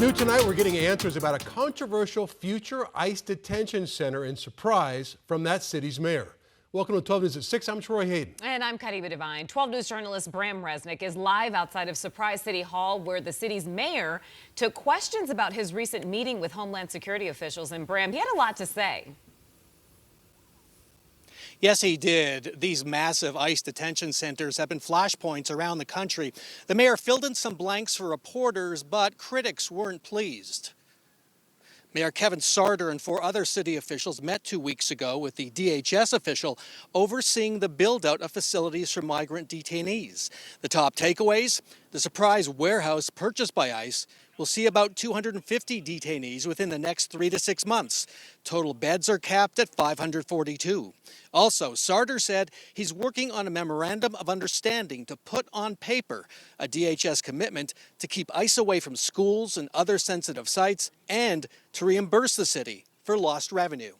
New tonight, we're getting answers about a controversial future ICE detention center in Surprise from that city's mayor. Welcome to 12 News at 6. I'm Troy Hayden. And I'm Kadiva Devine. 12 News journalist Bram Resnick is live outside of Surprise City Hall, where the city's mayor took questions about his recent meeting with Homeland Security officials. And Bram, he had a lot to say. Yes, he did. These massive ICE detention centers have been flashpoints around the country. The mayor filled in some blanks for reporters, but critics weren't pleased. Mayor Kevin Sarter and 4 other city officials met 2 weeks ago with the DHS official overseeing the build-out of facilities for migrant detainees. The top takeaways: the Surprise warehouse purchased by ICE will see about 250 detainees within the next 3 to 6 months. Total beds are capped at 542. Also, Sarter said he's working on a memorandum of understanding to put on paper a DHS commitment to keep ICE away from schools and other sensitive sites and to reimburse the city for lost revenue.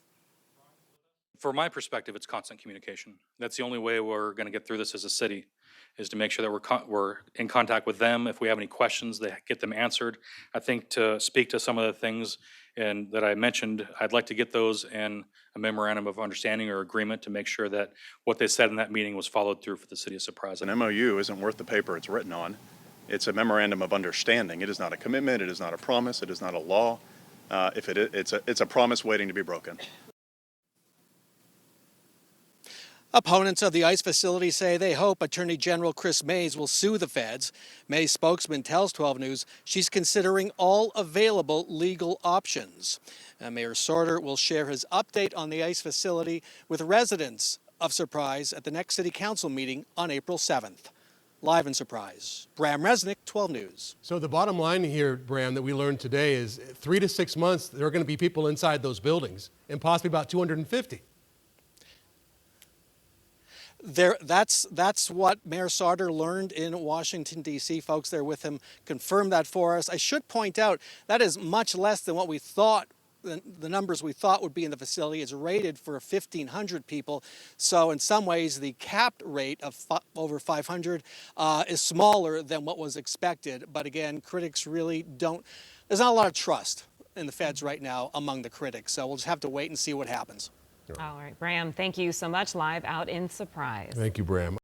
From my perspective, it's constant communication. That's the only way we're going to get through this as a city, is to make sure that we're in contact with them. If we have any questions, they get them answered. I think to speak to some of the things that I mentioned, I'd like to get those in a memorandum of understanding or agreement to make sure that what they said in that meeting was followed through for the city of Surprise. An MOU isn't worth the paper it's written on. It's a memorandum of understanding. It is not a commitment. It is not a promise. It is not a law. It's a promise waiting to be broken. Opponents of the ICE facility say they hope Attorney General Chris Mays will sue the feds. Mays' spokesman tells 12 News she's considering all available legal options. Mayor Sarter will share his update on the ICE facility with residents of Surprise at the next City Council meeting on April 7th. Live in Surprise, Bram Resnick, 12 News. So the bottom line here, Bram, that we learned today is 3 to 6 months, there are going to be people inside those buildings, and possibly about 250. That's what Mayor Sarter learned in Washington, D.C. Folks there with him confirmed that for us. I should point out that is much less than what we thought. The numbers we thought would be in the facility is rated for 1,500 people. So in some ways, the capped rate of over 500 is smaller than what was expected. But again, critics really don't, there's not a lot of trust in the feds right now among the critics. So we'll just have to wait and see what happens. All right, Bram, thank you so much. Live out in Surprise. Thank you, Bram.